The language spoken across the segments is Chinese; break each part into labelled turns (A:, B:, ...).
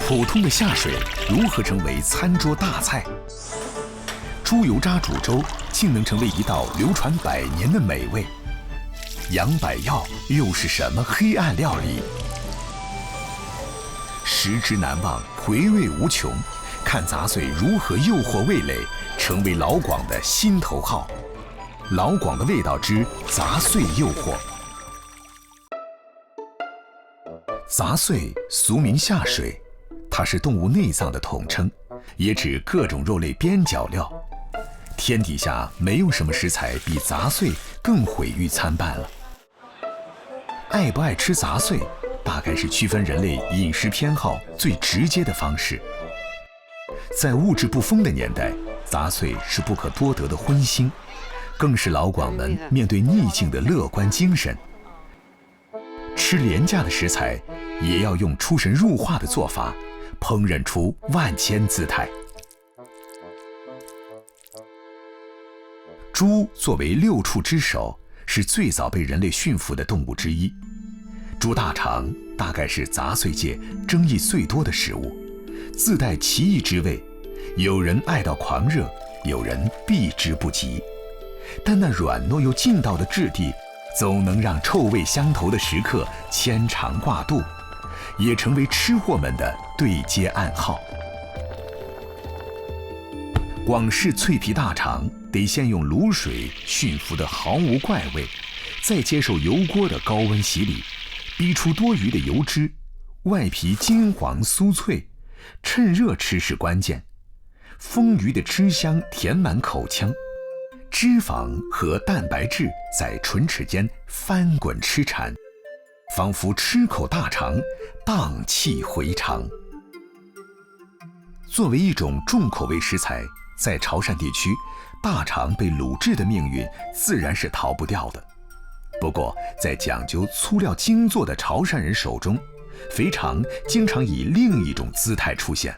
A: 普通的下水如何成为餐桌大菜？猪油渣煮粥竟能成为一道流传100年的美味？杨百药又是什么黑暗料理？食之难忘，回味无穷。看杂碎如何诱惑味蕾，成为老广的心头好。老广的味道之杂碎诱惑。杂碎俗名下水，它是动物内脏的统称，也指各种肉类边角料。天底下没有什么食材比杂碎更毁誉参半了。爱不爱吃杂碎，大概是区分人类饮食偏好最直接的方式。在物质不丰的年代，杂碎是不可多得的荤腥，更是老广们面对逆境的乐观精神。吃廉价的食材，也要用出神入化的做法，烹饪出万千姿态。猪作为6畜之首，是最早被人类驯服的动物之一。猪大肠大概是杂碎界争议最多的食物，自带奇异之味，有人爱到狂热，有人避之不及。但那软糯又劲道的质地，总能让臭味相投的食客牵肠挂肚，也成为吃货们的对接暗号。广式脆皮大肠得先用卤水驯服得毫无怪味，再接受油锅的高温洗礼，逼出多余的油脂，外皮金黄酥脆，趁热吃是关键。丰腴的汁香填满口腔，脂肪和蛋白质在唇齿间翻滚吃缠，仿佛吃口大肠，荡气回肠。作为一种重口味食材，在潮汕地区，大肠被卤制的命运自然是逃不掉的。不过，在讲究粗料精做的潮汕人手中，肥肠经常以另一种姿态出现。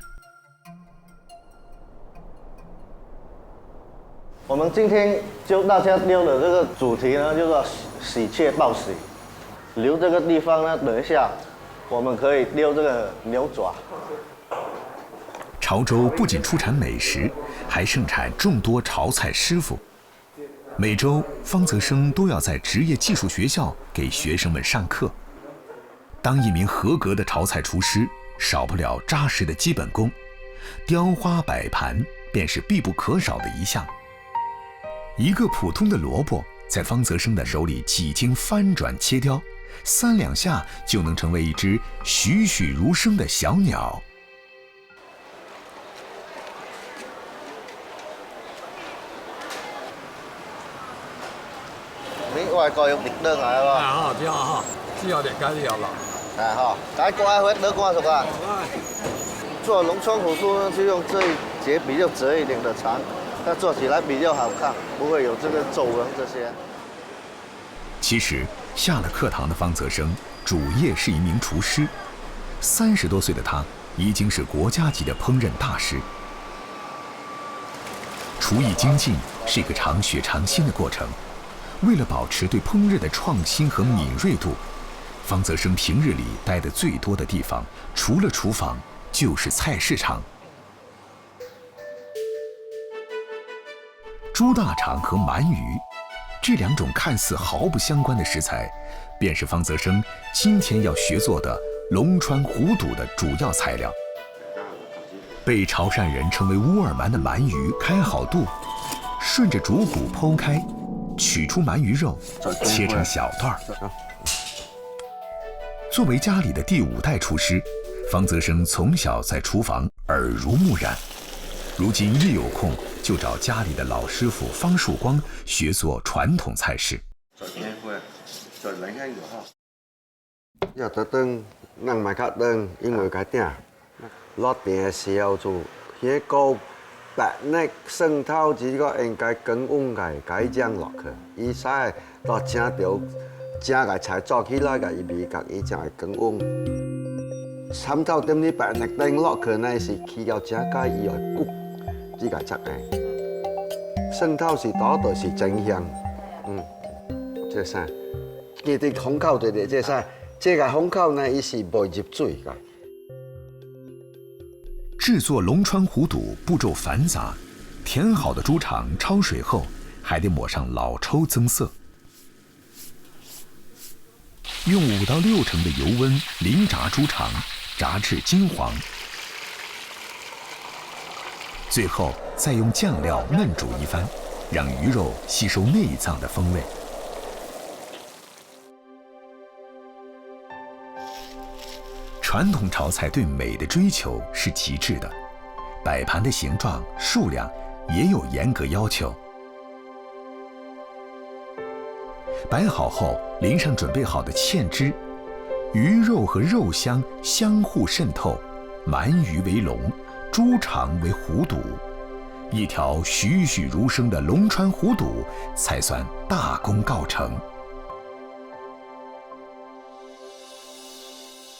B: 我们今天就大家溜的这个主题呢，就叫喜鹊报喜。溜这个地方呢，等一下我们可以溜这个牛爪。
A: 潮州不仅出产美食，还盛产众多潮菜师傅。每周，方泽生都要在职业技术学校给学生们上课。当一名合格的潮菜厨师，少不了扎实的基本功，雕花摆盘便是必不可少的一项。一个普通的萝卜，在方泽生的手里几经翻转切雕，3两下就能成为一只栩栩如生的小鸟。
B: 外國用碟đơn lại không?
C: À, chứ hả? Chứ hả, để cái gì hả?
B: À ha, cái qua會得qua熟啊。做農村火酥呢，就用這一節比較折一點的腸，它做起來比較好看，不會有這個皺紋這些。
A: 其實，下了課堂的方澤生，主業是一名廚師。30多歲的他，已經是國家級的烹飪大師。廚藝精進是一個常學常新的過程。为了保持对烹饪的创新和敏锐度，方泽生平日里待的最多的地方，除了厨房，就是菜市场。猪大肠和鳗鱼，这2种看似毫不相关的食材，便是方泽生今天要学做的龙川虎肚的主要材料。被潮汕人称为乌尔蛮的鳗鱼开好肚，顺着主骨剖开，取出鳗鱼肉，切成小段儿。作为家里的第5代厨师，方泽生从小在厨房耳濡目染，如今一有空就找家里的老师傅方树光学做传统菜式。
D: 要得灯，能买卡灯，因为cái店，落店的时候就那个白那生头只个应该更温嘅改酱落去，伊使落正条正嘅菜做起来嘅伊味觉伊就系更温。参透点啲白那灯落去呢是起到正解伊个骨，只个chất嘅。生头是多度是真香，即啥？佢哋烘烤对对，即啥？这个烘烤呢，伊是袂入水噶。
A: 制作龙川虎肚步骤繁杂，填好的猪肠焯水后，还得抹上老抽增色。用5到6成的油温淋炸猪肠，炸至金黄。最后再用酱料焖煮一番，让鱼肉吸收内脏的风味。传统炒菜对美的追求是极致的，摆盘的形状、数量也有严格要求。摆好后，淋上准备好的芡汁，鱼肉和肉香相互渗透，鳗鱼为龙，猪肠为虎肚，一条栩栩如生的龙川虎肚才算大功告成。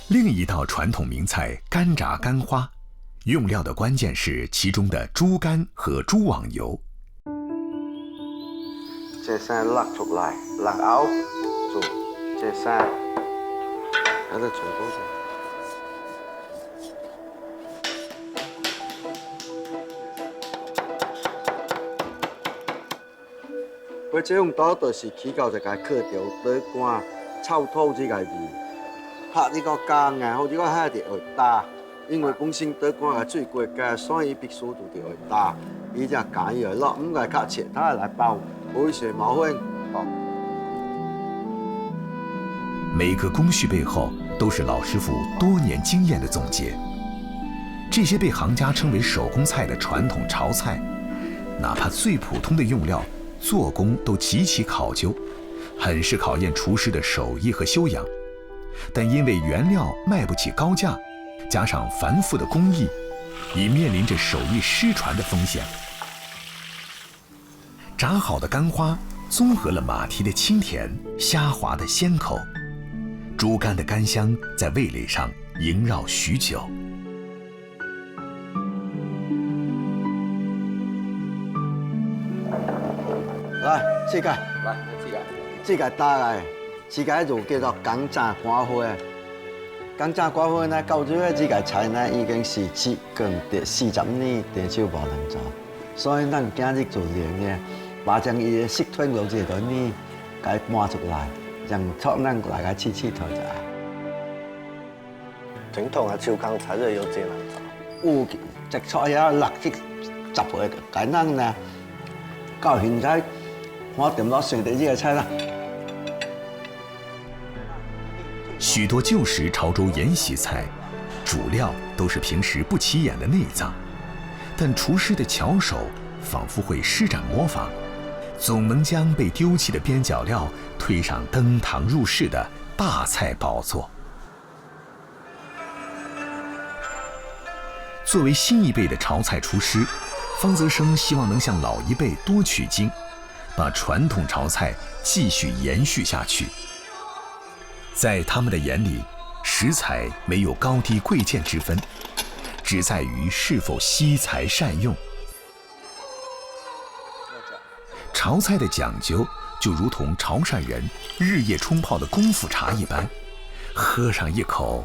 A: 另一道传统名菜干炸干花，用料的关键是其中的猪肝和猪网油。
D: 这先落出来，落后做这先，喺度重复先。佢这种刀就是起到就解去掉刀干臭土这个味。拍呢個膠硬，好似我喺度去打，因為本身德國係最貴嘅，所以必須就去打。呢只假嘢落，唔係靠其他來包，會水冇分。
A: 每个工序背后都是老师傅多年经验的总结。这些被行家称为手工菜的传统潮菜，哪怕最普通的用料，做工都极其考究，很是考验厨师的手艺和修养。但因为原料卖不起高价，加上繁复的工艺，已面临着手艺失传的风险。炸好的干花综合了马蹄的清甜、虾滑的鲜口，猪肝的干香在味蕾上萦绕许久。
D: 來，這個，這個打來。這個就叫做乾炸瓜花。乾炸瓜花呢，到咗呢個菜呢已經是接近40年地少無能做，所以咱今日做練嘅，把將伊嘅色吞落這度呢，解搬出來，讓出咱大家試試睇就係。
B: 傳統嘅潮坑菜就有這樣做。
D: 有隻菜啊，落去十倍，解咱呢，到現在我點落水的這個菜啦。
A: 许多旧时潮州沿袭菜，主料都是平时不起眼的内脏，但厨师的巧手仿佛会施展魔法，总能将被丢弃的边角料推上登堂入室的大菜宝座。作为新一辈的潮菜厨师，方泽生希望能向老一辈多取经，把传统潮菜继续延续下去。在他们的眼里，食材没有高低贵贱之分，只在于是否惜才善用。潮菜的讲究就如同潮汕人日夜冲泡的功夫茶一般，喝上一口，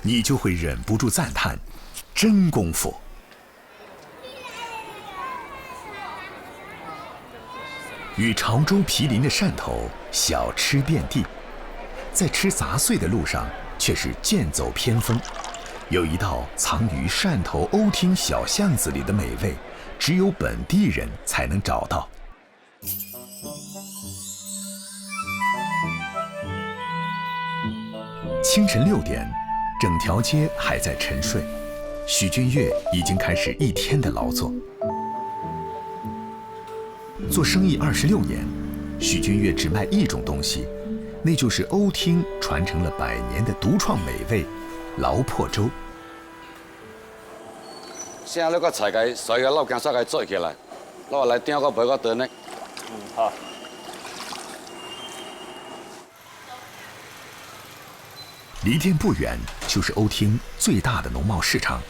A: 你就会忍不住赞叹：真功夫！与潮州毗邻的汕头，小吃遍地。在吃杂碎的路上，却是剑走偏锋。有一道藏于汕头瓯厅小巷子里的美味，只有本地人才能找到。清晨6点，整条街还在沉睡，许君悦已经开始一天的劳作。做生意26年，许君悦只卖一种东西。那就是瓯厅传承了100年的独创美味——老破粥。
E: 现在那个菜个所有老姜煞个做起来，我来点个杯个炖呢。
B: 好。
A: 离店不远就是瓯厅最大的农贸市场。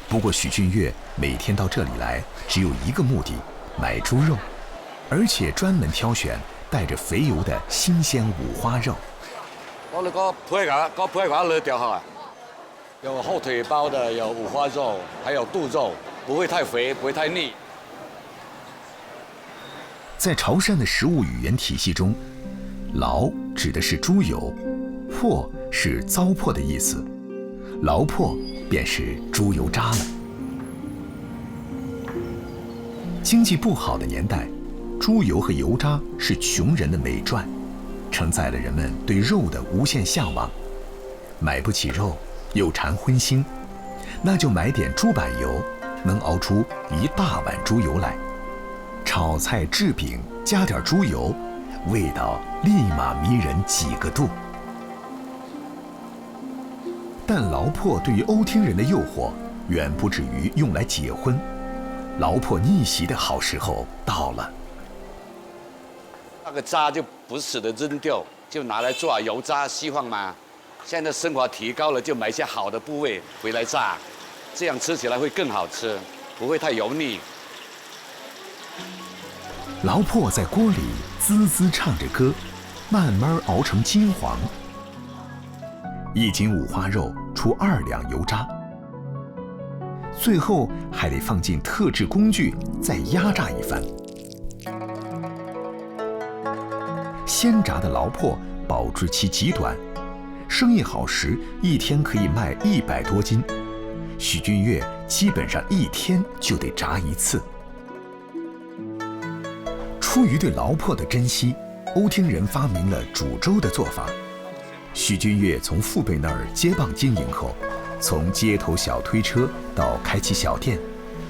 A: 不过许俊悦每天到这里来，只有一个目的：买猪肉，而且专门挑选带着肥油的新鲜五花肉。
E: 我那个配个，来调下来。有后腿包的，有五花肉，还有肚肉，不会太肥，不会太腻。
A: 在潮汕的食物语言体系中，劳指的是猪油，破是糟粕的意思，劳破便是猪油渣了。经济不好的年代，猪油和油渣是穷人的美馔，承载了人们对肉的无限向往。买不起肉，又馋荤腥，那就买点猪板油，能熬出一大碗猪油来。炒菜制饼加点猪油，味道立马迷人几个度。但劳破对于欧听人的诱惑，远不止于用来结婚。劳破逆袭的好时候到了。
E: 那个渣就不舍得扔掉，就拿来做油渣，希望嘛，现在生活提高了，就买一些好的部位回来炸，这样吃起来会更好吃，不会太油腻。
A: 劳破在锅里滋滋唱着歌，慢慢熬成金黄。1斤五花肉出2两油渣，最后还得放进特制工具再压榨一番。鲜炸的劳破保质期极短，生意好时1天可以卖100多斤。许俊岳基本上1天就得炸1次。出于对劳破的珍惜，欧听人发明了煮粥的做法。许俊岳从父辈那儿接棒经营后，从街头小推车到开起小店，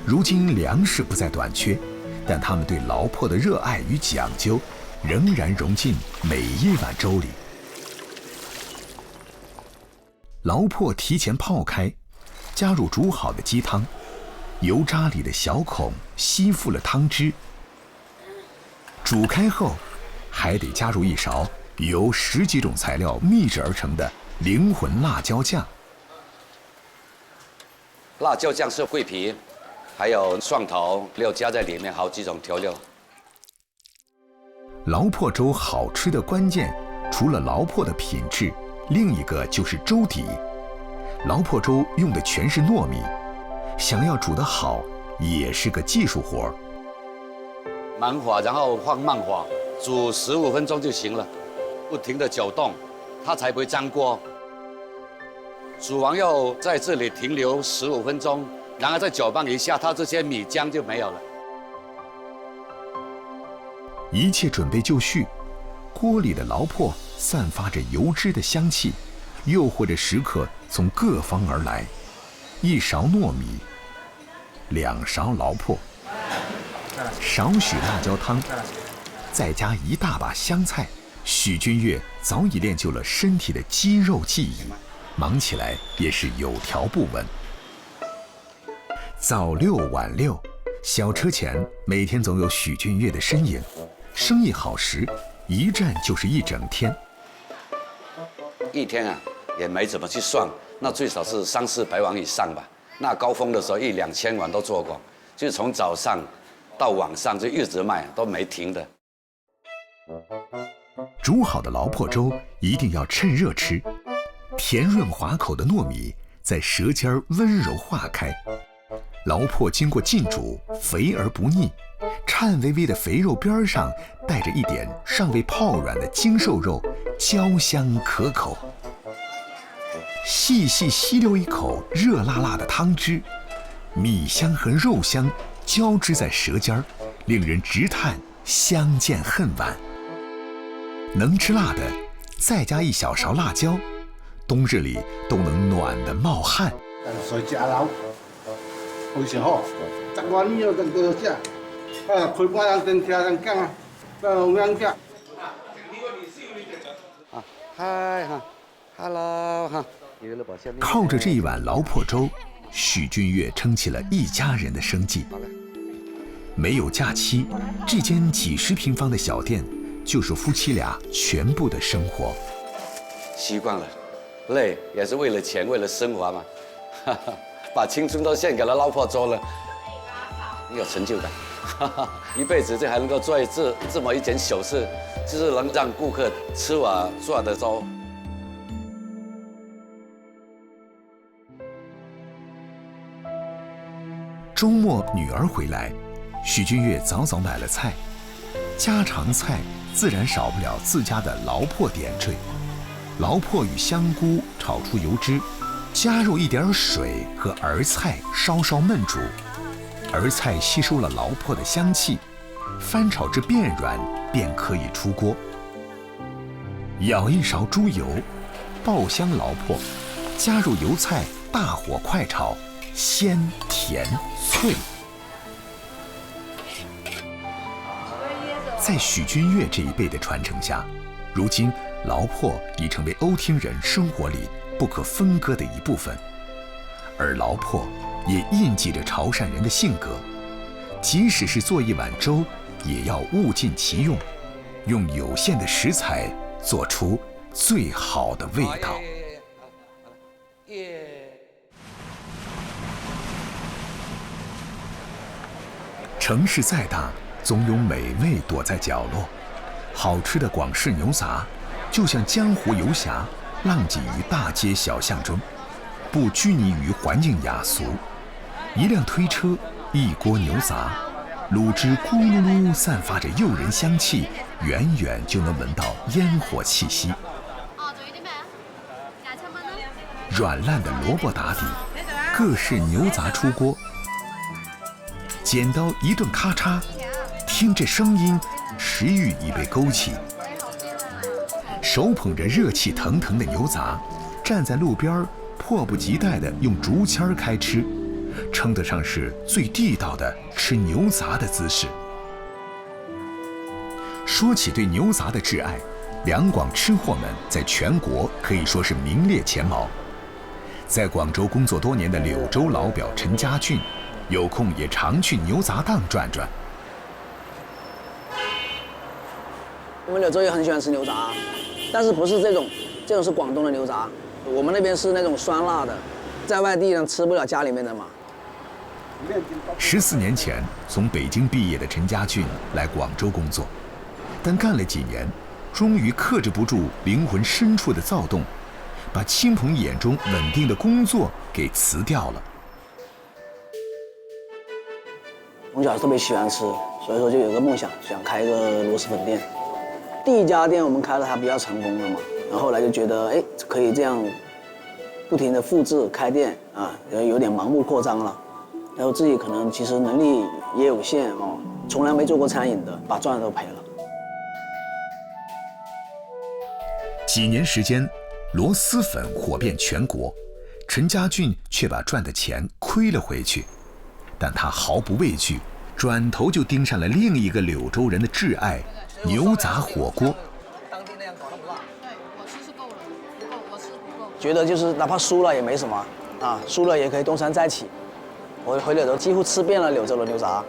A: 如今粮食不再短缺，但他们对劳破的热爱与讲究，仍然融进每一碗粥里。劳破提前泡开，加入煮好的鸡汤，油渣里的小孔吸附了汤汁。煮开后，还得加入1勺由10几种材料秘制而成的灵魂辣椒酱。
E: 辣椒酱是桂皮，还有蒜头，又加在里面好几种调料。
A: 劳破粥好吃的关键，除了劳破的品质，另一个就是粥底。劳破粥用的全是糯米，想要煮得好，也是个技术活儿。
E: 慢火，然后放慢火，煮15分钟就行了，不停地搅动，它才不会粘锅。煮完要在这里停留15分钟，然后再搅拌一下，它这些米浆就没有了。
A: 一切准备就绪，锅里的劳破散发着油脂的香气，诱惑着食客从各方而来。1勺糯米，2勺劳破，少许辣椒汤，再加1大把香菜。许君岳早已练就了身体的肌肉记忆，忙起来也是有条不紊。早6晚6，小车前每天总有许君岳的身影。生意好时，一站就是1整天。
E: 1天啊，也没怎么去算，那最少是300-400碗以上吧。那高峰的时候1-2千碗都做过，就是从早上到晚上就一直卖，都没停的。
A: 煮好的劳破粥一定要趁热吃，甜润滑口的糯米在舌尖温柔化开，劳破经过浸煮，肥而不腻，颤巍巍的肥肉边上带着一点尚未泡软的精瘦肉，焦香可口。细细吸溜一口热辣辣的汤汁，米香和肉香交织在舌尖，令人直叹相见恨晚。能吃辣的，再加1小勺辣椒，冬日里都能暖得冒汗。
F: 水食流，非常好。10碗米就够食，开半人灯吃人讲啊，有人吃。
E: 嗨哈 ，Hello 哈。
A: 靠着这一碗劳破粥，许俊岳撑起了一家人的生计。没有假期，这间几10平方的小店，就是夫妻俩全部的生活。
E: 习惯了，累也是为了钱，为了生活嘛。把青春都献给了劳破粥了，有成就感。一辈子这还能够做这么一件小事，就是能让顾客吃我做的粥。
A: 周末女儿回来，许君越早早买了菜，家常菜自然少不了自家的劳破点缀。劳破与香菇炒出油脂，加入一点水和儿菜稍稍焖煮，儿菜吸收了劳破的香气，翻炒至变软便可以出锅。舀一勺猪油，爆香劳破，加入油菜，大火快炒，鲜甜脆。在许君越这一辈的传承下，如今劳破已成为瓯厅人生活里不可分割的一部分，而劳破也印记着潮汕人的性格，即使是做一碗粥，也要物尽其用，用有限的食材做出最好的味道。城市再大，总有美味躲在角落。好吃的广式牛杂，就像江湖游侠，浪迹于大街小巷中，不拘泥于环境雅俗。一辆推车，一锅牛杂，卤汁咕噜噜散发着诱人香气，远远就能闻到烟火气息。软烂的萝卜打底，各式牛杂出锅，剪刀一顿咔嚓，听这声音，食欲已被勾起。手捧着热气腾腾的牛杂，站在路边迫不及待地用竹签开吃，称得上是最地道的吃牛杂的姿势。说起对牛杂的挚爱，两广吃货们在全国可以说是名列前茅。在广州工作多年的柳州老表陈家俊，有空也常去牛杂档转转。
G: 我们柳州也很喜欢吃牛杂，但是不是这种是广东的牛杂，我们那边是那种酸辣的，在外地呢吃不了家里面的嘛。
A: 14年前从北京毕业的陈家俊来广州工作，但干了几年，终于克制不住灵魂深处的躁动，把亲朋眼中稳定的工作给辞掉了。
G: 从小特别喜欢吃，所以说就有个梦想，想开一个螺蛳粉店。第一家店我们开的还比较成功了嘛，然后后来就觉得，哎，可以这样不停的复制开店啊，有点盲目扩张了。然后自己可能其实能力也有限哦，从来没做过餐饮的，把赚的都赔了。
A: 几年时间，螺蛳粉火遍全国，陈家俊却把赚的钱亏了回去，但他毫不畏惧，转头就盯上了另一个柳州人的挚爱——牛杂火锅。
G: 当天那样搞那么辣？对，我吃是够了，不够，我吃不够。觉得就是哪怕输了也没什么啊，输了也可以东山再起。我回柳州几乎吃遍了柳州的牛杂，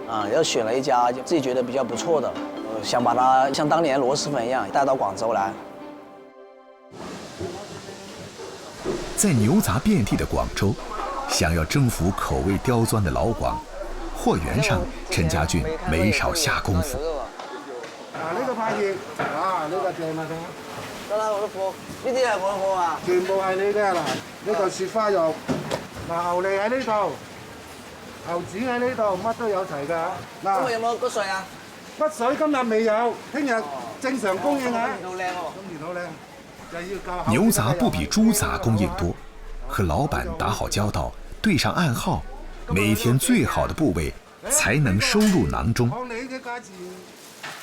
G: 啊，又选了一家就自己觉得比较不错的，想把它像当年螺蛳粉一样带到广州来。
A: 在牛杂遍地的广州，想要征服口味刁钻的老广，货源上陈家俊没少下功夫。
F: 呢個派熱，呢個正啊！
G: 得啦，我都貨，呢啲係我嘅貨啊！
F: 全部係你嘅嗱，呢個雪花肉，牛脷喺呢度，牛展喺呢度，乜都有齊㗎。
G: 今日有冇骨髓啊？
F: 骨髓今日未有，聽日正常供應啊！
G: 好靚喎！
F: 今年好靚，就要教。
A: 牛杂不比猪杂供应多，和老板打好交道，对上暗号，每天最好的部位才能收入囊中。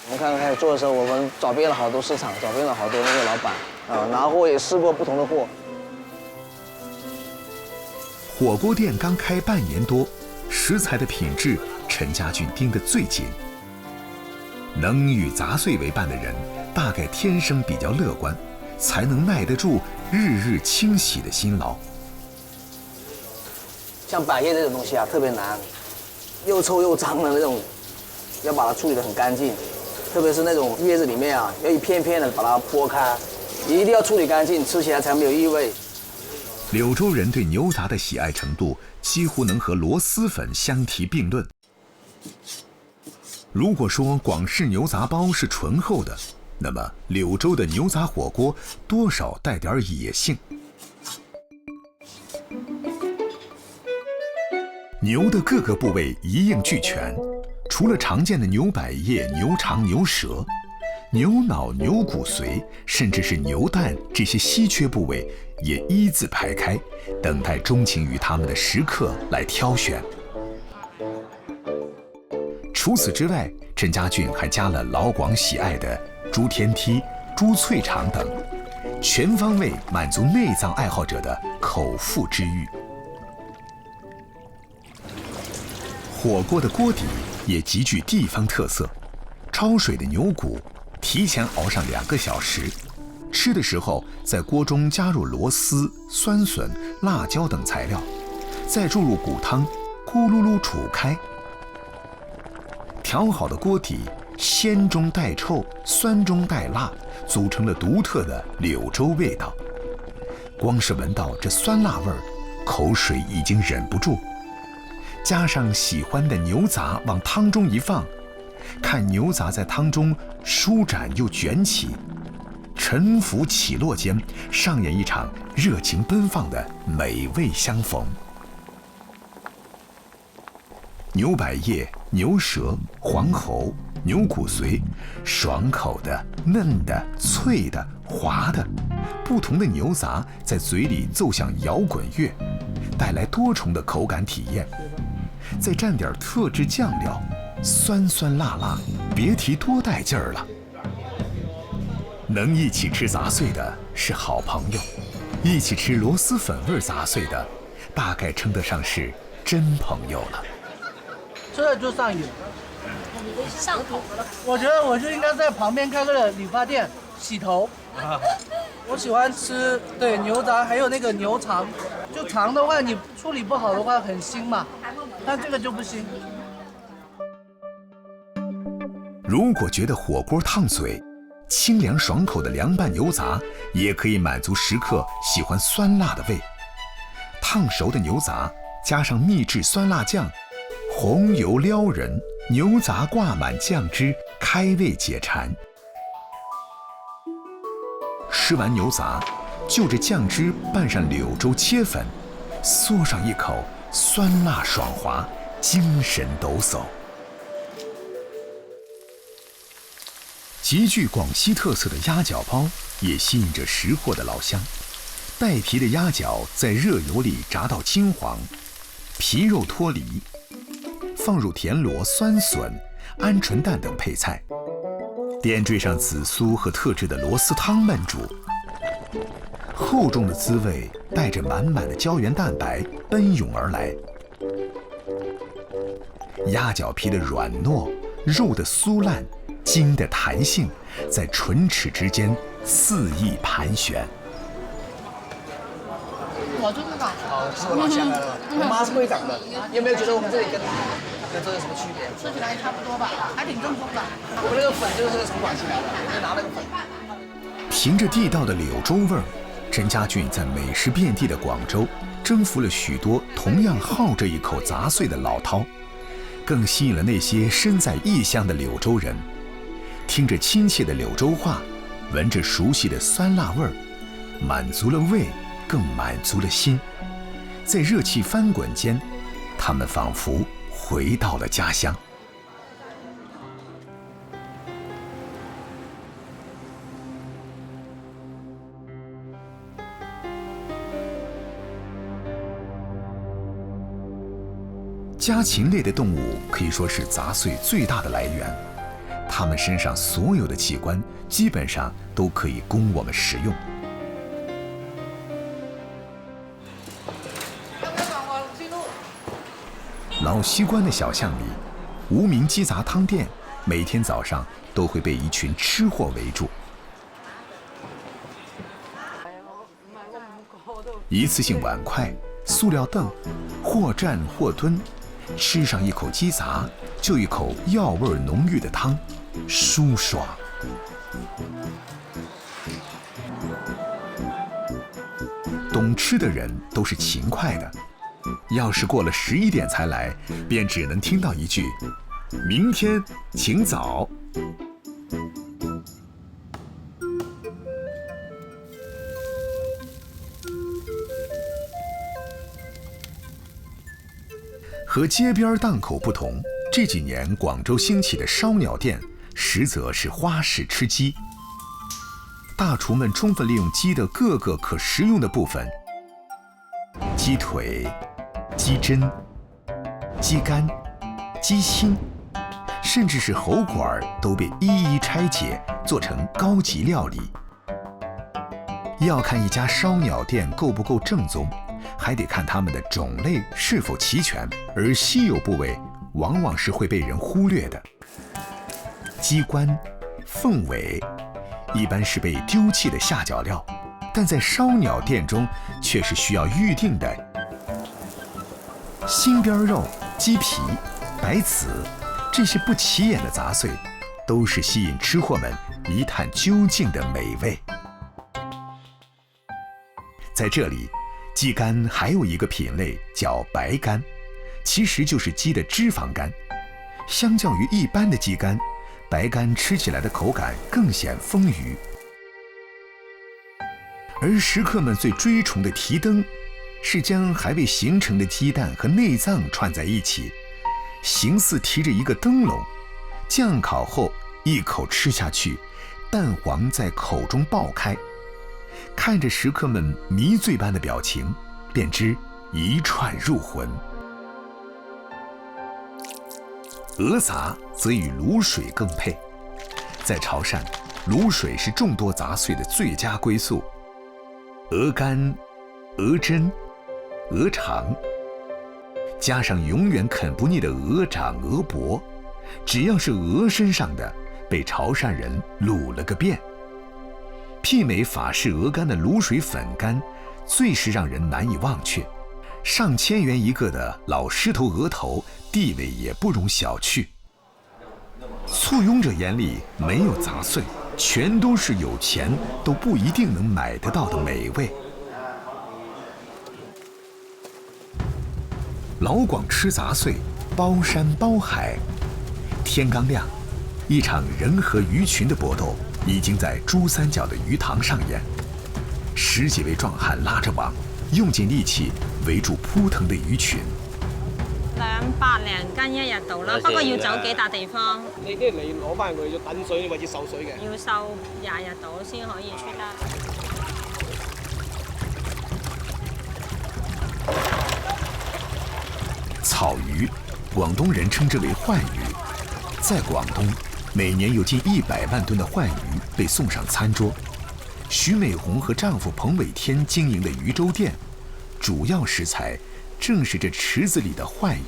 G: 我们开始做的时候，我们找遍了好多市场，找遍了好多那个老板啊，拿货也试过不同的货。
A: 火锅店刚开半年多，食材的品质陈家俊盯得最紧。能与杂碎为伴的人，大概天生比较乐观，才能耐得住日日清洗的辛劳。
G: 像百叶这种东西啊，特别难，又臭又脏的那种，要把它处理得很干净。特别是那种叶子里面啊，要一片片的把它剥开，一定要处理干净，吃起来才没有异味。
A: 柳州人对牛杂的喜爱程度几乎能和螺蛳粉相提并论。如果说广式牛杂包是醇厚的，那么柳州的牛杂火锅多少带点野性。牛的各个部位一应俱全，除了常见的牛百叶、牛肠、牛舌，牛脑、牛骨髓，甚至是牛蛋这些稀缺部位，也一字排开，等待钟情于它们的食客来挑选。除此之外，陈家俊还加了老广喜爱的猪天梯、猪脆肠等，全方位满足内脏爱好者的口腹之欲。火锅的锅底也极具地方特色，焯水的牛骨提前熬上2个小时，吃的时候在锅中加入螺丝、酸笋、辣椒等材料，再注入骨汤，咕噜噜煮开。调好的锅底鲜中带臭，酸中带辣，组成了独特的柳州味道。光是闻到这酸辣味儿，口水已经忍不住。加上喜欢的牛杂往汤中一放，看牛杂在汤中舒展又卷起，沉浮起落间，上演一场热情奔放的美味相逢。牛百叶、牛舌、黄喉、牛骨髓，爽口的、嫩的、脆的、滑的，不同的牛杂在嘴里奏响摇滚乐，带来多重的口感体验。再蘸点特制酱料，酸酸辣辣，别提多带劲儿了。能一起吃杂碎的是好朋友，一起吃螺蛳粉味杂碎的，大概称得上是真朋友了。
F: 这就上瘾，
H: 上头了。
F: 我觉得我就应该在旁边开个理发店洗头。我喜欢吃对牛杂，还有那个牛肠，就肠的话你处理不好的话很腥嘛，但这个就不腥。
A: 如果觉得火锅烫嘴，清凉爽口的凉拌牛杂也可以满足食客喜欢酸辣的胃。烫熟的牛杂加上秘制酸辣酱，红油撩人，牛杂挂满酱汁，开胃解馋。吃完牛杂，就着酱汁拌上柳州切粉，嗦上一口，酸辣爽滑，精神抖擞。极具广西特色的鸭脚包也吸引着识货的老乡。带皮的鸭脚在热油里炸到金黄，皮肉脱离，放入田螺、酸笋、鹌鹑蛋等配菜，点缀上紫苏和特制的螺丝汤焖煮。厚重的滋味带着满满的胶原蛋白奔涌而来。鸭脚皮的软糯，肉的酥烂，筋的弹性，在唇齿之间肆意盘旋。
H: 我就是老
G: 哦，是我老乡来了。我妈是会长的，你有没有觉得我们这里跟这有什么区别？
H: 吃起来也差不多吧，还挺正宗的。
G: 我们那个粉就是从广西来的，就拿那个粉。
A: 凭着地道的柳州味儿，陈家俊在美食遍地的广州征服了许多同样好这一口杂碎的老饕，更吸引了那些身在异乡的柳州人。听着亲切的柳州话，闻着熟悉的酸辣味儿，满足了胃，更满足了心。在热气翻滚间，他们仿佛回到了家乡。家禽类的动物可以说是杂碎最大的来源，它们身上所有的器官基本上都可以供我们食用。老西关的小巷里，无名鸡杂汤店每天早上都会被一群吃货围住。一次性碗筷、塑料凳，或站或蹲，吃上一口鸡杂，就一口药味浓郁的汤，舒爽。懂吃的人都是勤快的，要是过了11点才来，便只能听到一句：“明天请早。”和街边档口不同，这几年广州兴起的烧鸟店，实则是花式吃鸡。大厨们充分利用鸡的各个可食用的部分，鸡腿、鸡胗、鸡肝、鸡心，甚至是喉管都被一一拆解，做成高级料理。要看一家烧鸟店够不够正宗，还得看它们的种类是否齐全，而稀有部位往往是会被人忽略的。鸡冠、凤尾一般是被丢弃的下脚料，但在烧鸟店中却是需要预定的。心边肉、鸡皮、白子，这些不起眼的杂碎，都是吸引吃货们一探究竟的美味。在这里，鸡肝还有一个品类叫白肝，其实就是鸡的脂肪肝。相较于一般的鸡肝，白肝吃起来的口感更显丰腴。而食客们最追崇的提灯，是将还未形成的鸡蛋和内脏串在一起，形似提着一个灯笼，酱烤后一口吃下去，蛋黄在口中爆开。看着食客们迷醉般的表情，便知一串入魂。鹅杂则与卤水更配。在潮汕，卤水是众多杂碎的最佳归宿。鹅肝、鹅胗、鹅肠，加上永远啃不腻的鹅掌、鹅脖，只要是鹅身上的，被潮汕人卤了个遍。媲美法式鹅肝的卤水粉干，最是让人难以忘却。上千元一个的老狮头鹅头，地位也不容小觑。簇拥者眼里没有杂碎，全都是有钱都不一定能买得到的美味。老广吃杂碎，包山包海。天刚亮，一场人和鱼群的搏斗已经在珠三角的鱼塘上演。10几位壮汉拉着网，用尽力氣圍住撲騰的魚群。
I: 200零斤一日到啦，不過要走幾笪地方。
J: 你啲嚟攞翻佢要等水或者受水嘅。
I: 要受20日到先可以出得。
A: 草魚，廣東人稱之為鯇魚。在廣東，每年有近100萬噸的鯇魚被送上餐桌。徐美紅和丈夫彭偉天經營的魚粥店，主要食材正是這池子裡的鯇魚。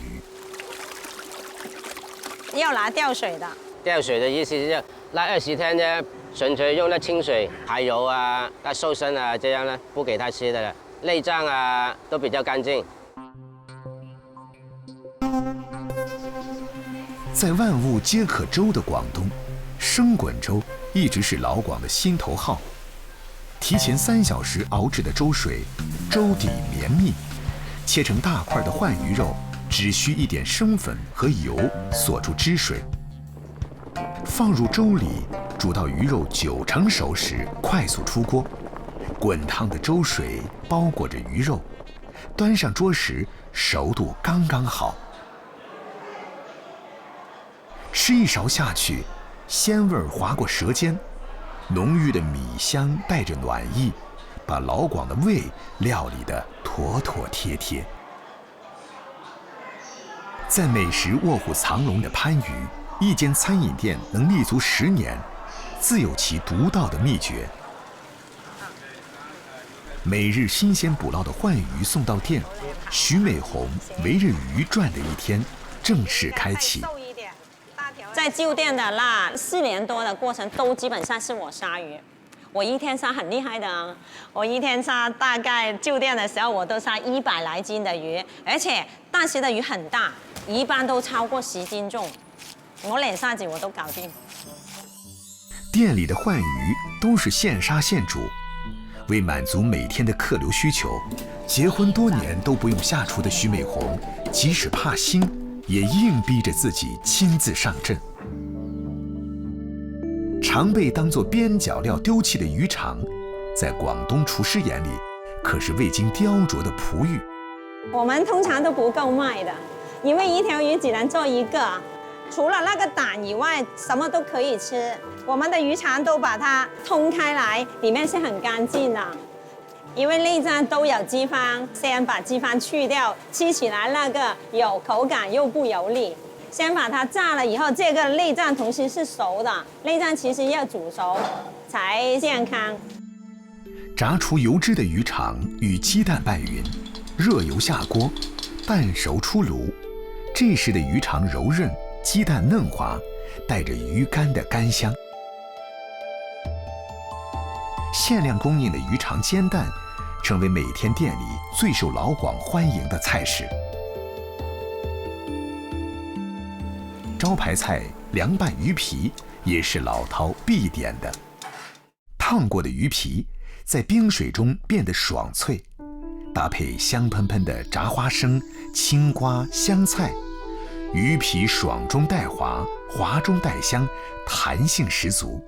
I: 要拿吊水的。
K: 吊水的意思是那20天呢，純粹用那清水、排油啊、那瘦身啊，這樣呢，不給它吃的了。內臟啊都比較乾淨。
A: 在萬物皆可粥的廣東，生滾粥一直是老廣的心頭好。提前3小時熬制的粥水，粥底綿密，切成大塊的鯇魚肉，只需一點生粉和油鎖住汁水，放入粥裡，煮到魚肉9成熟時，快速出鍋。滾燙的粥水包裹着魚肉，端上桌時熟度剛剛好。吃一勺下去，鮮味滑過舌尖，濃郁的米香帶着暖意，把老廣的胃料理得妥妥帖帖。在美食卧虎藏龍的番禺，一間餐飲店能立足10年，自有其獨到的秘訣。每日新鮮捕撈的鯇魚送到店，徐美紅圍着魚轉的一天正式開啟。
I: 在舊店的那4年多的過程，都基本上是我殺魚。我一天殺很厲害的啊！我一天殺大概舊店的時候，我都殺100來斤的魚，而且當時的魚很大，一般都超過10斤重。我連殺子我都搞定。
A: 店裡的鯇魚都是現殺現煮，為滿足每天的客流需求，結婚多年都不用下廚的徐美紅，即使怕腥，也硬逼着自己親自上陣。常被當作邊角料丟棄的魚腸，在廣東廚師眼裡，可是未經雕琢的璞玉。
I: 我們通常都不夠賣的，因为一条鱼只能做一个，除了那个胆以外，什么都可以吃。我们的鱼肠都把它通开来，里面是很干净的。因为内脏都有脂肪，先把脂肪去掉，吃起来那个有口感又不油腻。先把它炸了以后，这个内脏同时是熟的，内脏其实要煮熟才健康。
A: 炸出油脂的鱼肠与鸡蛋拌匀，热油下锅，半熟出炉。这时的鱼肠柔韧，鸡蛋嫩滑，带着鱼干的干香。限量供应的鱼肠煎蛋，成为每天店里最受老广欢迎的菜式。招牌菜凉拌鱼皮也是老饕必点的。烫过的鱼皮在冰水中变得爽脆，搭配香喷喷的炸花生、青瓜、香菜，鱼皮爽中带滑，滑中带香，弹性十足。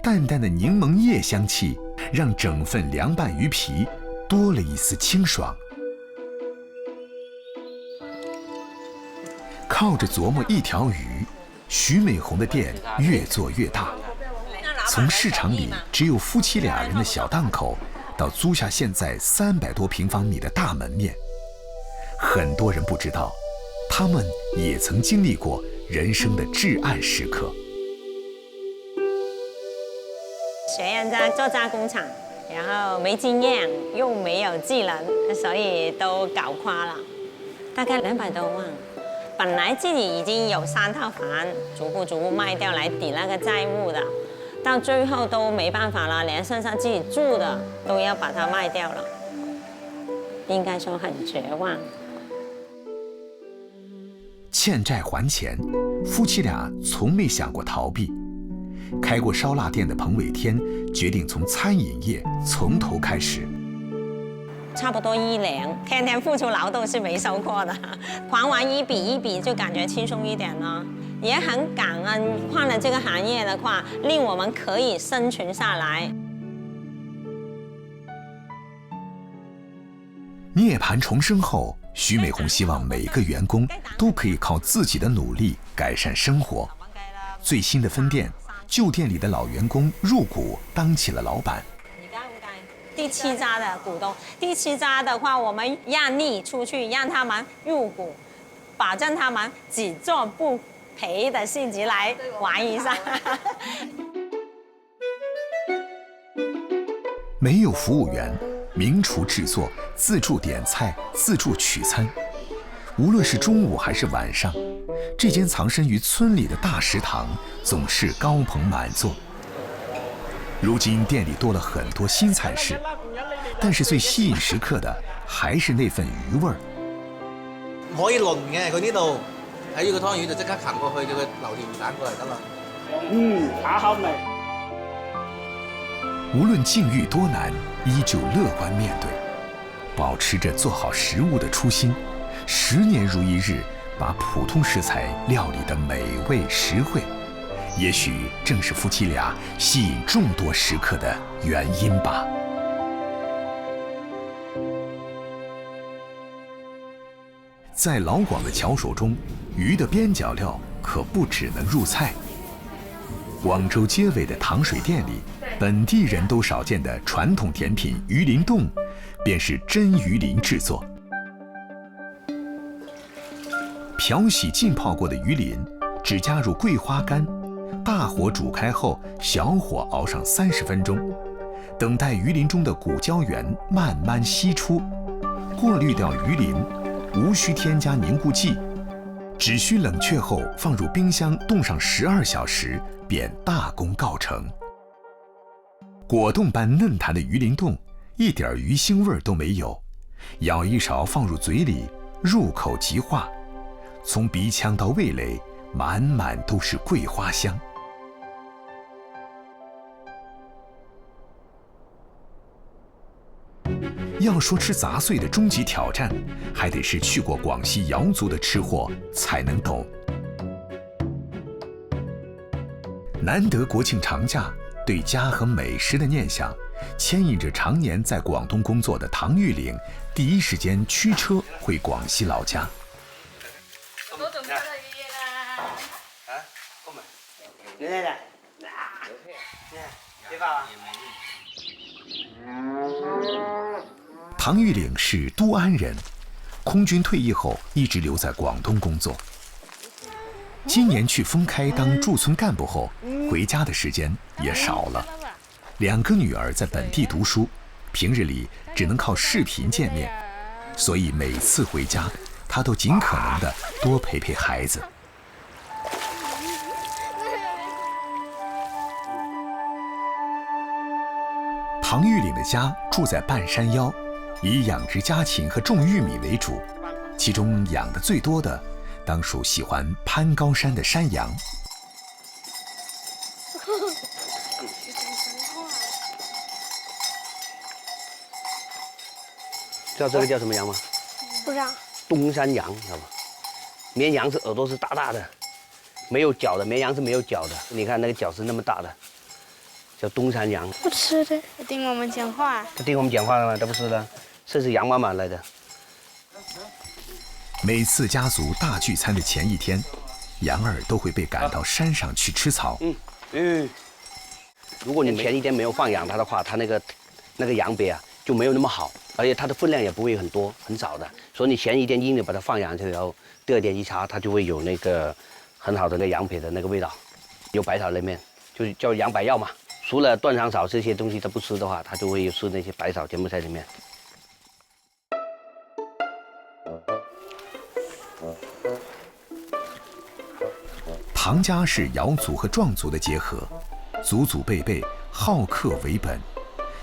A: 淡淡的柠檬叶香气，让整份凉拌鱼皮多了一丝清爽。靠着琢磨一条鱼，徐美红的店越做越大。从市场里只有夫妻俩人的小档口，到租下现在300多平方米的大门面，很多人不知道，他们也曾经历过人生的至暗时刻。
I: 学员在做加工厂，然后没经验又没有技能，所以都搞垮了，大概200多万。本来自己已经有3套房，逐步卖掉来抵那个债务的，到最后都没办法了，连剩下自己住的都要把它卖掉了，应该说很绝望。
A: 欠债还钱，夫妻俩从没想过逃避。开过烧腊店的彭伟天决定从餐饮业从头开始。
I: 差不多1年，天天付出劳动是没收获的，还完一笔一笔就感觉轻松一点了，也很感恩换了这个行业的话，令我们可以生存下来。
A: 涅槃重生后，徐美红希望每个员工都可以靠自己的努力改善生活。最新的分店，旧店里的老员工入股当起了老板。
I: 第7家的股东，第7家的话，我们让利出去，让他们入股，保证他们只做不赔的性质来玩一下。
A: 没有服务员，名厨制作，自助点菜，自助取餐。无论是中午还是晚上，这间藏身于村里的大食堂总是高朋满座。如今店里多了很多新菜式，但是最吸引食客的还是那份鱼味儿。
L: 唔可以輪嘅，佢呢度睇住個湯魚就即刻行過去，叫佢留條魚蛋過嚟得啦。
J: 打口味。
A: 無論境遇多難，依舊樂觀面對，保持着做好食物的初心，10年如一日，把普通食材料理得美味实惠。也許正是夫妻倆吸引眾多食客的原因吧。在老廣的巧手中，魚的邊角料可不只能入菜。廣州街尾的糖水店里，本地人都少見的傳統甜品魚鱗凍，便是真魚鱗製作。漂洗浸泡過的魚鱗，只加入桂花乾，大火煮開後，小火熬上30分鐘，等待魚鱗中的骨膠原慢慢析出，過濾掉魚鱗，無需添加凝固劑，只需冷卻後放入冰箱凍上12小時，便大功告成。果凍般嫩彈的魚鱗凍，一點魚腥味都沒有，舀一勺放入嘴裡，入口即化，從鼻腔到味蕾，滿滿都是桂花香。要說吃雜碎的終極挑戰，還得是去過廣西瑤族的吃貨才能懂。難得國慶長假，對家和美食的念想，牽引着常年在廣東工作的唐玉玲，第一時間驅車回廣西老家。
M: 来，别怕啊。
A: 唐玉岭是都安人，空军退役后一直留在广东工作。今年去丰开当驻村干部后，回家的时间也少了。2个女儿在本地读书，平日里只能靠视频见面，所以每次回家，他都尽可能的多陪陪孩子。唐玉岭的家住在半山腰，以养殖家禽和种玉米为主，其中养的最多的当属喜欢攀高山的山羊。
M: 知道这个叫什么羊吗？
N: 不知道。
M: 东山羊，知道吧？绵羊是耳朵是大大的，没有角的，绵羊是没有角的。你看那个角是那么大的，叫东山羊。
N: 不吃的，听我们讲话。
M: 他听我们讲话了吗？他不是的，这是羊妈妈来的。
A: 每次家族大聚餐的前一天，杨儿都会被赶到山上去吃草。
M: 如果你前一天没有放养它的话，它那个羊瘪啊就没有那么好，而且它的分量也不会很多，很少的。所以你前一天硬的把它放养之后，第2天一插，它就会有那个很好的那羊撇的那个味道，有百草里面就叫羊百药嘛。除了断肠草这些东西它不吃的话，它就会吃那些百草，全部在里面。
A: 唐家是瑶族和壮族的结合，祖祖辈辈好客为本，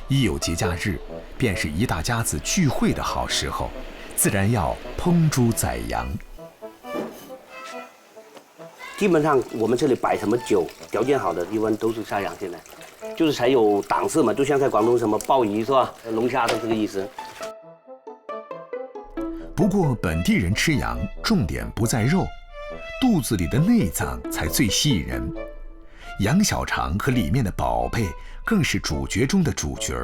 A: 一有节假日，便是一大家子聚会的好时候，自然要烹猪宰羊。
M: 基本上我们这里摆什么酒，条件好的一般都是山羊，现在就是才有档次嘛，就像在广东什么鲍鱼是吧，龙虾都这个意思。
A: 不过本地人吃羊重点不在肉，肚子里的内脏才最吸引人。羊小肠和里面的宝贝更是主角中的主角。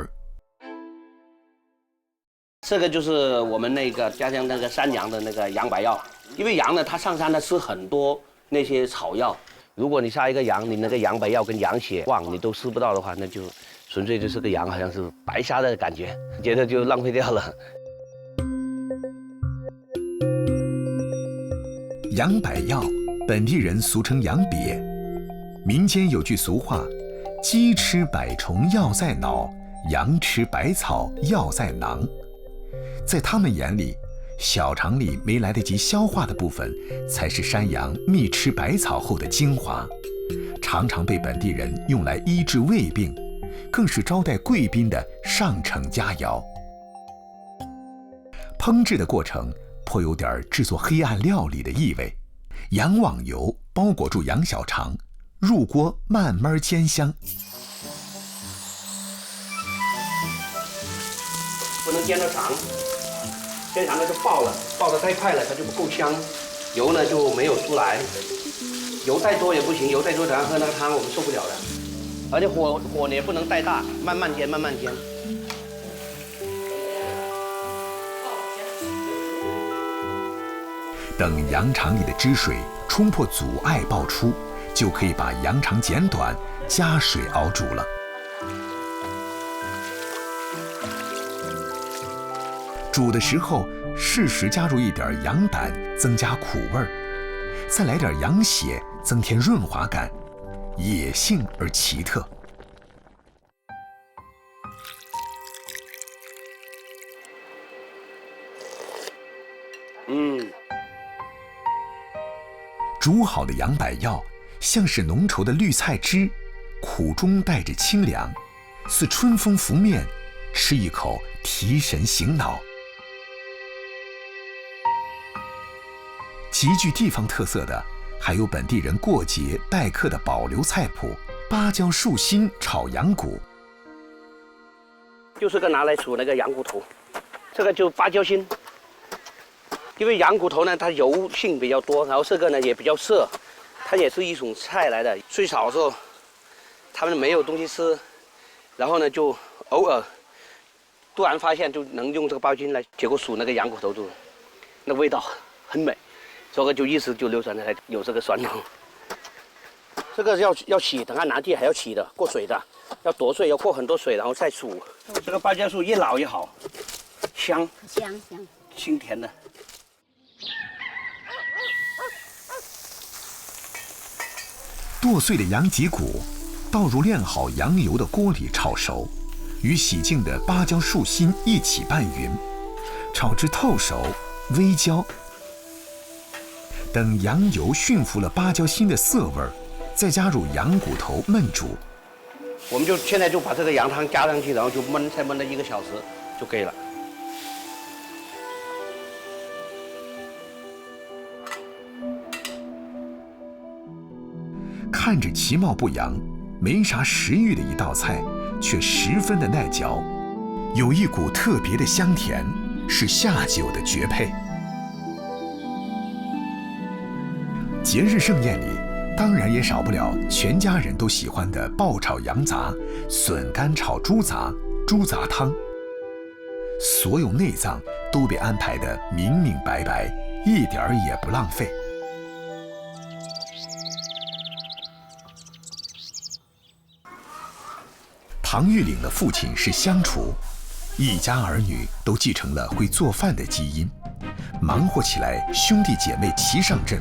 M: 这个就是我们那个家乡那个山羊的那个羊百药，因为羊呢它上山呢吃很多那些草药，如果你杀一个羊，你那个羊百药跟羊血旺你都吃不到的话，那就纯粹就是个羊好像是白杀的感觉，觉得就浪费掉了。
A: 羊百药，本地人俗称羊瘪。民间有句俗话：鸡吃百虫药在脑，羊吃百草药在囊。在他们眼里，小肠里没来得及消化的部分，才是山羊觅吃百草后的精华，常常被本地人用来医治胃病，更是招待贵宾的上乘佳肴。烹制的过程颇有点制作黑暗料理的意味。羊网油包裹住羊小肠，入锅慢慢煎香。
M: 不能煎得长，煎长了就爆了，爆得太快了它就不够香，油呢就没有出来。油太多也不行，油太多等下喝那个汤我们受不了的。而且火也不能太大，慢慢煎，慢慢煎。
A: 等羊肠里的汁水冲破阻碍爆出，就可以把羊肠剪短，加水熬煮了。煮的时候适时加入一点羊胆，增加苦味儿，再来点羊血，增添润滑感，野性而奇特。煮好的羊百药像是浓稠的绿菜汁，苦中带着清凉，似春风拂面，吃一口提神醒脑。极具地方特色的还有本地人过节待客的保留菜谱——芭蕉树心炒羊骨。
M: 就是个拿来煮那个羊骨头，这个就芭蕉心。因为羊骨头呢，它油性比较多，然后这个呢也比较涩，它也是一种菜来的。最少的时候，他们没有东西吃，然后呢就偶尔突然发现就能用这个芭蕉心来，结果煮那个羊骨头就那味道很美，所以就一直就流传下来有这个传统。这个要洗，等它拿地还要洗的，过水的，要剁碎，要过很多水，然后再煮。这个芭蕉树越老越好，香清甜的。
A: 剁碎的羊脊骨倒入炼好羊油的锅里炒熟，与洗净的芭蕉树心一起拌匀，炒至透熟微焦。等羊油驯服了芭蕉心的涩味儿，再加入羊骨头焖煮。
M: 我们现在就把这个羊汤加上去，然后就焖，再焖了1个小时就可以了。
A: 看着其貌不扬、没啥食欲的一道菜，却十分的耐嚼，有一股特别的香甜，是下酒的绝配。节日盛宴里，当然也少不了全家人都喜欢的爆炒羊杂、笋干炒猪杂、猪杂汤。所有内脏都被安排得明明白白，一点儿也不浪费。唐玉岭的父亲是乡厨，一家儿女都继承了会做饭的基因，忙活起来兄弟姐妹齐上阵。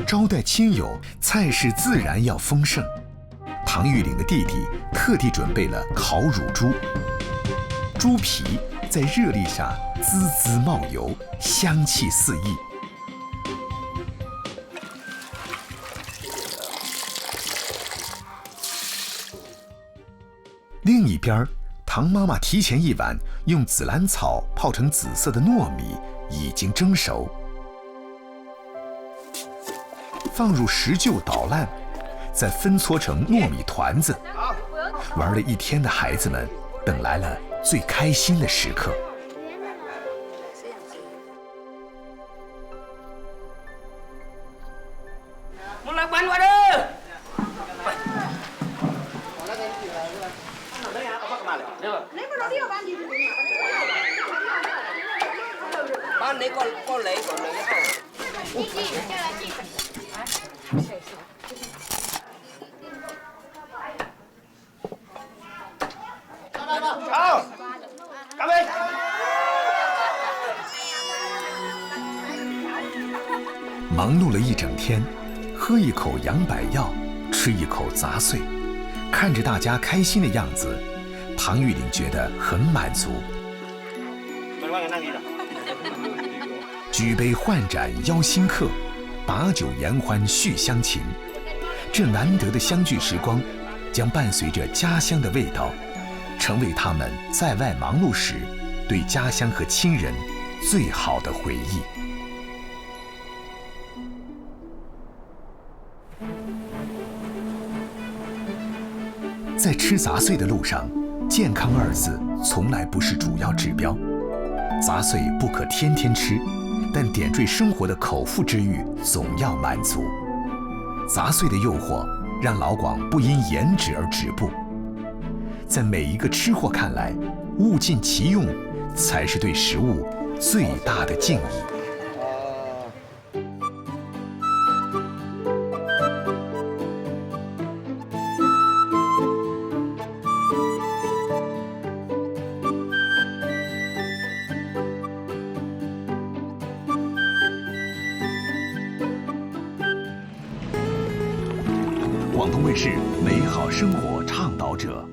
A: 招待亲友，菜式自然要丰盛。唐玉岭的弟弟特地准备了烤乳猪，猪皮在热力下滋滋冒油，香气四溢。另一边，唐妈妈提前1晚用紫兰草泡成紫色的糯米已经蒸熟，放入石臼捣烂，再分搓成糯米团子。玩了一天的孩子们等来了最开心的时刻。
M: 我来玩玩了。
K: 把你個你
M: 好，干杯！
A: 忙碌了一整天，喝一口洋百药，吃一口杂碎，看着大家开心的样子，唐玉岭觉得很满足。举杯换盏邀新客，把酒言欢续乡情。这难得的相聚时光，将伴随着家乡的味道，成为他们在外忙碌时对家乡和亲人最好的回忆。在吃杂碎的路上，健康2字从来不是主要指标。杂碎不可天天吃，但点缀生活的口腹之欲总要满足。杂碎的诱惑让老广不因颜值而止步。在每一个吃货看来，物尽其用才是对食物最大的敬意。广东卫视美好生活倡导者。